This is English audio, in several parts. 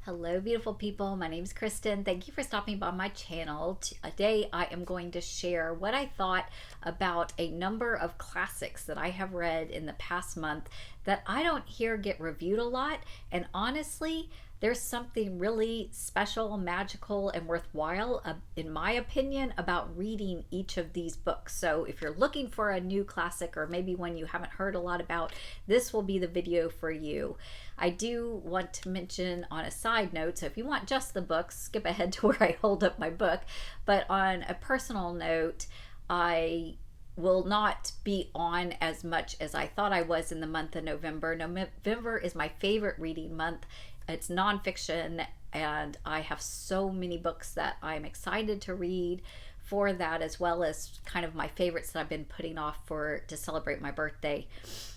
Hello, beautiful people. My name is Kristen. Thank you for stopping by my channel. Today, I am going to share what I thought about a number of classics that I have read in the past month that I don't hear get reviewed a lot. And honestly, there's something really special, magical, and worthwhile, in my opinion, about reading each of these books. So if you're looking for a new classic or maybe one you haven't heard a lot about, this will be the video for you. I do want to mention on a side note, so if you want just the books, skip ahead to where I hold up my book. But on a personal note, I will not be on as much as I thought I was in the month of November. November is my favorite reading month. It's nonfiction, and I have so many books that I'm excited to read for that, as well as kind of my favorites that I've been putting off to celebrate my birthday.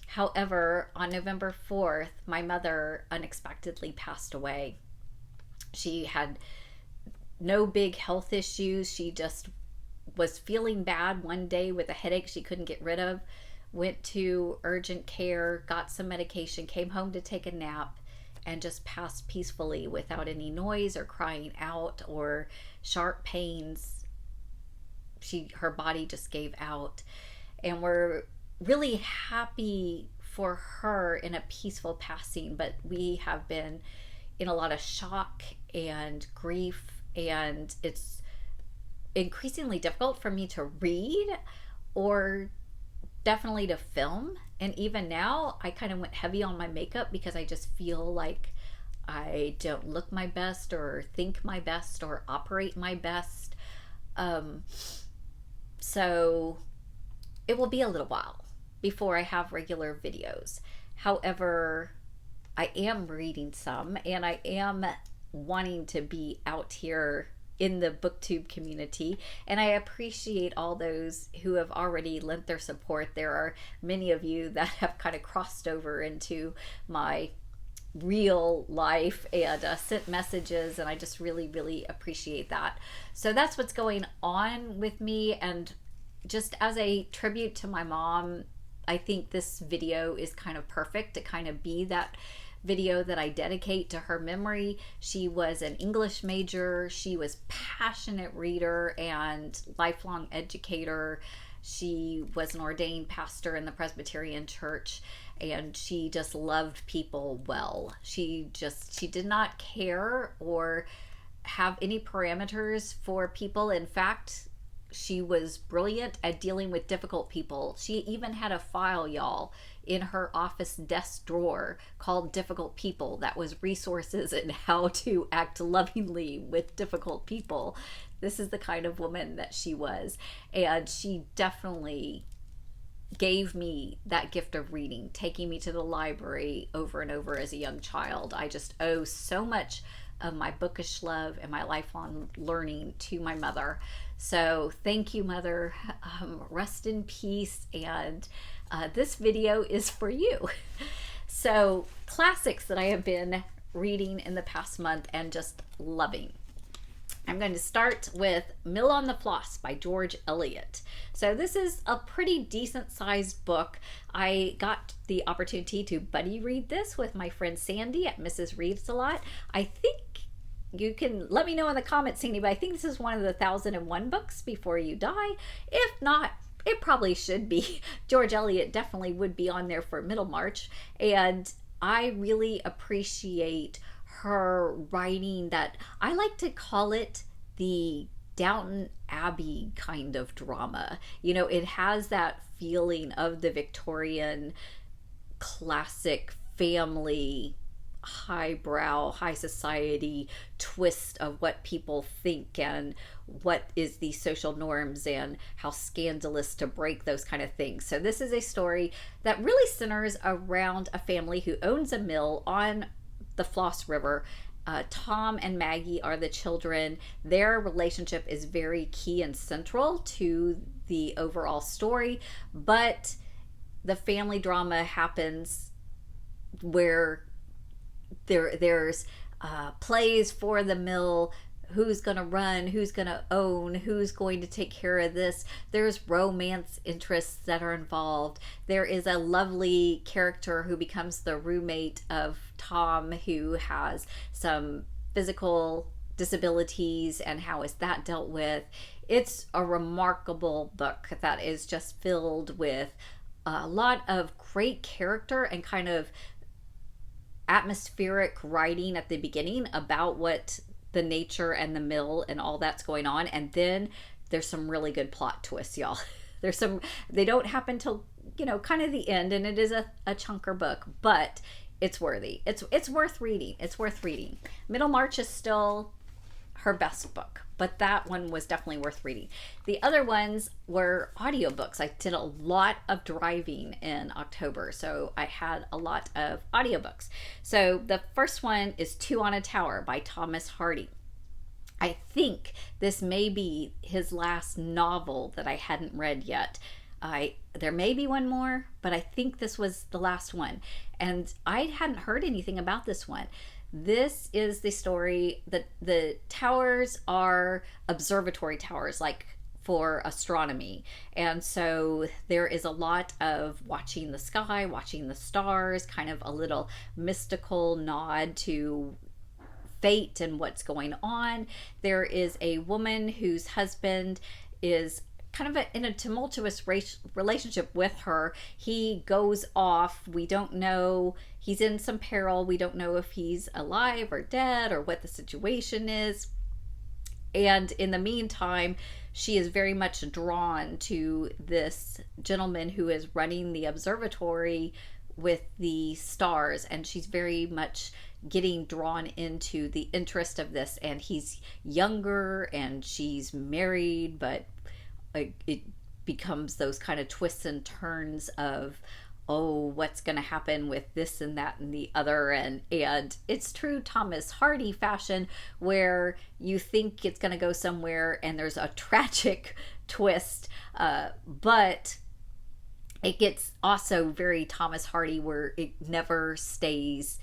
However, on November 4th, my mother unexpectedly passed away. She had no big health issues. She just was feeling bad one day with a headache she couldn't get rid of, went to urgent care, got some medication, came home to take a nap, and just passed peacefully without any noise or crying out or sharp pains. Her body just gave out. And we're really happy for her in a peaceful passing, but we have been in a lot of shock and grief, and it's increasingly difficult for me to read or definitely to film. And even now, I kind of went heavy on my makeup because I just feel like I don't look my best or think my best or operate my best. So it will be a little while before I have regular videos. However, I am reading some, and I am wanting to be out here in the booktube community, and I appreciate all those who have already lent their support. There are many of you that have kind of crossed over into my real life and sent messages, and I just really appreciate that. So that's what's going on with me, and just as a tribute to my mom, I think this video is kind of perfect to kind of be that video that I dedicate to her memory. She was an English major. She was passionate reader and lifelong educator. She was an ordained pastor in the Presbyterian Church, and she just loved people well. She did not care or have any parameters for people. In fact, she was brilliant at dealing with difficult people. She even had a file, y'all, in her office desk drawer called Difficult People. That was resources and how to act lovingly with difficult people. This is the kind of woman that she was. And she definitely gave me that gift of reading, taking me to the library over and over as a young child. I just owe so much of my bookish love and my lifelong learning to my mother. So thank you, Mother. Rest in peace. And this video is for you. So classics that I have been reading in the past month and just loving. I'm going to start with Mill on the Floss by George Eliot. So this is a pretty decent sized book. I got the opportunity to buddy read this with my friend Sandy at Mrs. Reads a Lot. I think you can let me know in the comments, Sandy, but I think this is one of the 1001 books before you die. If not, it probably should be. George Eliot definitely would be on there for Middlemarch. And I really appreciate her writing that I like to call it the Downton Abbey kind of drama. You know, it has that feeling of the Victorian classic family, highbrow, high society twist of what people think and what is the social norms and how scandalous to break those kind of things. So this is a story that really centers around a family who owns a mill on the Floss River. Tom and Maggie are the children. Their relationship is very key and central to the overall story, but the family drama happens where there's plays for the mill, who's going to run, who's going to own, who's going to take care of this. There's romance interests that are involved. There is a lovely character who becomes the roommate of Tom, who has some physical disabilities and how is that dealt with. It's a remarkable book that is just filled with a lot of great character and kind of atmospheric writing at the beginning about what the nature and the mill and all that's going on. And then there's some really good plot twists, y'all. There's some, they don't happen till, kind of the end, and it is a chunker book, but it's worthy. It's worth reading. It's worth reading. Middlemarch is still her best book, but that one was definitely worth reading. The other ones were audiobooks. I did a lot of driving in October, so I had a lot of audiobooks. So the first one is Two on a Tower by Thomas Hardy. I think this may be his last novel that I hadn't read yet. There may be one more, but I think this was the last one. And I hadn't heard anything about this one. This is the story that the towers are observatory towers, like for astronomy. And so there is a lot of watching the sky, watching the stars, kind of a little mystical nod to fate and what's going on. There is a woman whose husband is kind of in a tumultuous relationship with her. He goes off. We don't know. He's in some peril. We don't know if he's alive or dead or what the situation is. And in the meantime, she is very much drawn to this gentleman who is running the observatory with the stars, and she's very much getting drawn into the interest of this. And he's younger and she's married, but it becomes those kind of twists and turns of, oh, what's going to happen with this and that and the other. And it's true Thomas Hardy fashion, where you think it's going to go somewhere and there's a tragic twist, but it gets also very Thomas Hardy, where it never stays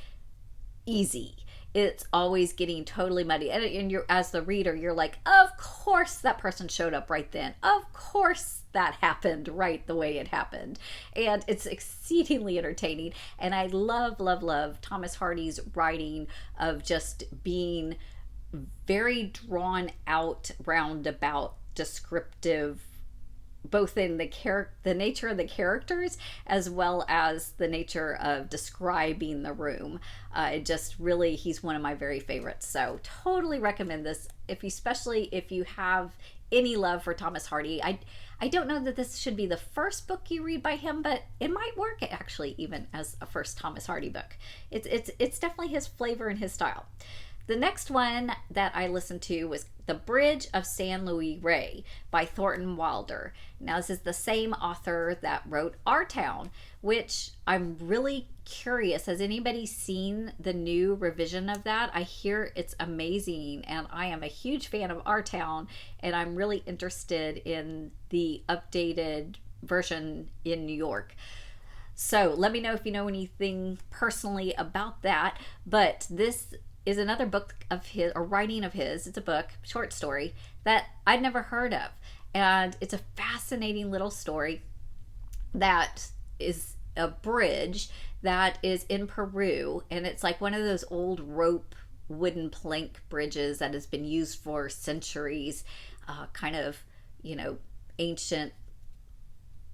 easy. It's always getting totally muddy. And you're, as the reader, you're like, of course that person showed up right then. Of course that happened right the way it happened. And it's exceedingly entertaining. And I love, love, love Thomas Hardy's writing of just being very drawn out, roundabout, descriptive, both in the nature of the characters as well as the nature of describing the room. It just really, he's one of my very favorites. So totally recommend this, especially if you have any love for Thomas Hardy. I don't know that this should be the first book you read by him, but it might work actually even as a first Thomas Hardy book. It's definitely his flavor and his style. The next one that I listened to was The Bridge of San Luis Rey by Thornton Wilder. Now, this is the same author that wrote Our Town, which I'm really curious. Has anybody seen the new revision of that? I hear it's amazing, and I am a huge fan of Our Town, and I'm really interested in the updated version in New York. So let me know if you know anything personally about that. But this is another book of his, or writing of his. It's a book, short story, that I'd never heard of. And it's a fascinating little story that is a bridge that is in Peru. And it's like one of those old rope wooden plank bridges that has been used for centuries, kind of, ancient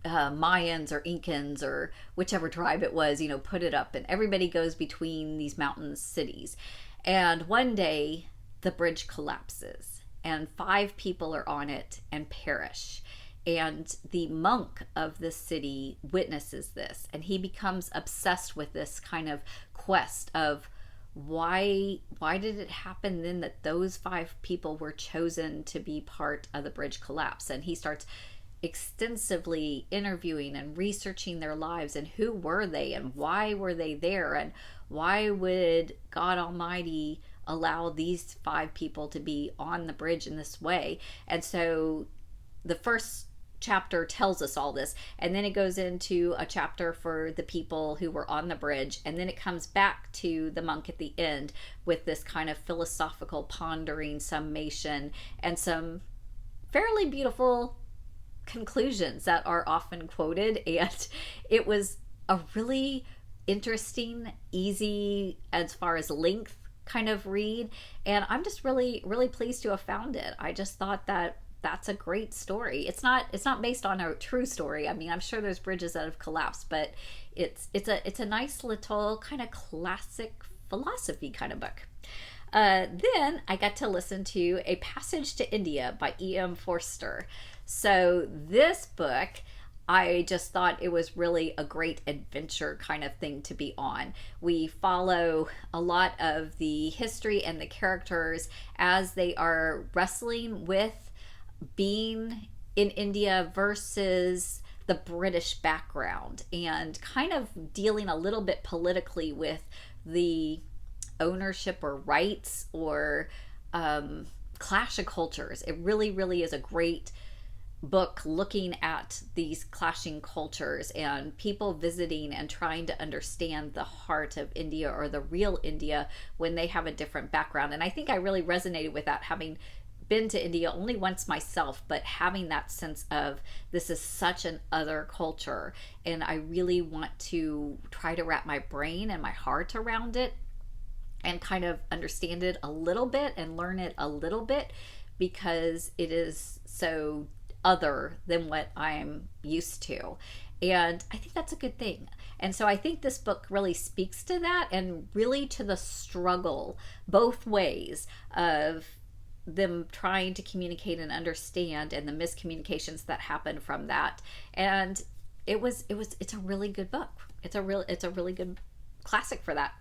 Mayans or Incans or whichever tribe it was, put it up. And everybody goes between these mountain cities. And one day the bridge collapses and 5 people are on it and perish. And the monk of this city witnesses this, and he becomes obsessed with this kind of quest of why did it happen then that those 5 people were chosen to be part of the bridge collapse. And he starts extensively interviewing and researching their lives, and who were they and why were they there, and why would God Almighty allow these 5 people to be on the bridge in this way. And so the first chapter tells us all this, and then it goes into a chapter for the people who were on the bridge, and then it comes back to the monk at the end with this kind of philosophical pondering summation and some fairly beautiful conclusions that are often quoted. And it was a really interesting, easy as far as length kind of read, and I'm just really, really pleased to have found it. I just thought that that's a great story. It's not based on a true story. I mean, I'm sure there's bridges that have collapsed, but it's a nice little kind of classic philosophy kind of book. Then I got to listen to A Passage to India by E.M. Forster. So this book, I just thought it was really a great adventure kind of thing to be on. We follow a lot of the history and the characters as they are wrestling with being in India versus the British background, and kind of dealing a little bit politically with the ownership or rights or clash of cultures. It really, really is a great book looking at these clashing cultures and people visiting and trying to understand the heart of India, or the real India, when they have a different background. And I think I really resonated with that, having been to India only once myself, but having that sense of this is such an other culture, and I really want to try to wrap my brain and my heart around it and kind of understand it a little bit and learn it a little bit, because it is so other than what I'm used to. And I think that's a good thing. And so I think this book really speaks to that, and really to the struggle both ways of them trying to communicate and understand, and the miscommunications that happen from that. And it's a really good book. It's a really good classic for that.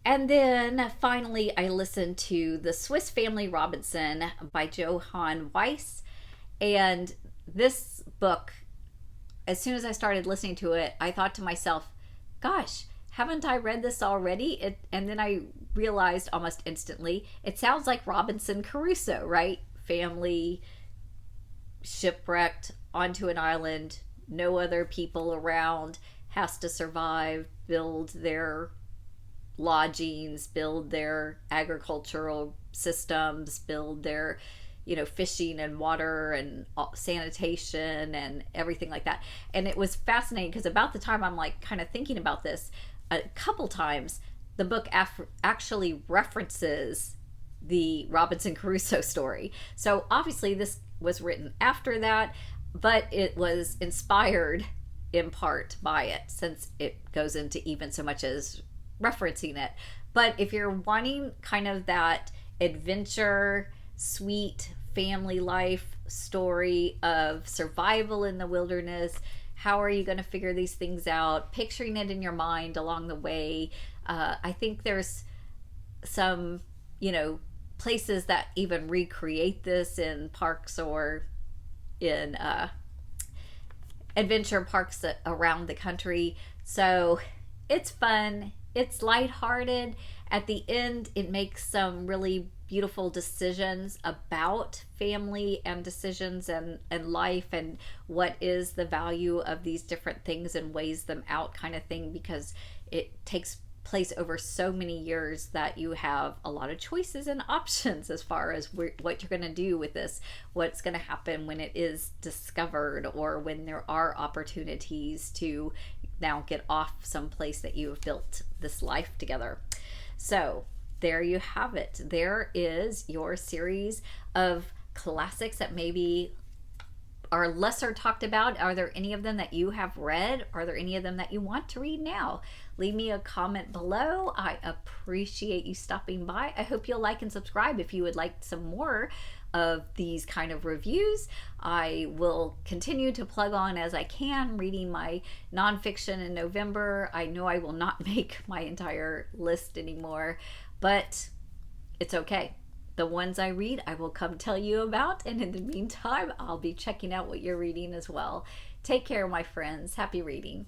And then finally I listened to The Swiss Family Robinson by Johan Wyss. And this book, as soon as I started listening to it, I thought to myself, gosh, haven't I read this already? And then I realized almost instantly, it sounds like Robinson Crusoe, right? Family shipwrecked onto an island, no other people around, has to survive, build their lodgings, build their agricultural systems, build their fishing and water and sanitation and everything like that. And it was fascinating because about the time I'm like kind of thinking about this, a couple times the book actually references the Robinson Crusoe story. So obviously this was written after that, but it was inspired in part by it, since it goes into even so much as referencing it. But if you're wanting kind of that adventure, sweet family life story of survival in the wilderness, how are you going to figure these things out, picturing it in your mind along the way, I think there's some places that even recreate this in parks or in adventure parks around the country. So it's fun, it's lighthearted. At the end, it makes some really beautiful decisions about family and decisions and life, and what is the value of these different things, and weighs them out kind of thing, because it takes place over so many years that you have a lot of choices and options as far as what you're going to do with this, what's going to happen when it is discovered, or when there are opportunities to now get off someplace that you have built this life together. So there you have it. There is your series of classics that maybe are lesser talked about. Are there any of them that you have read? Are there any of them that you want to read now? Leave me a comment below. I appreciate you stopping by. I hope you'll like and subscribe if you would like some more of these kind of reviews. I will continue to plug on as I can, reading my nonfiction in November. I know I will not make my entire list anymore, but it's okay. The ones I read, I will come tell you about, and in the meantime, I'll be checking out what you're reading as well. Take care, my friends. Happy reading.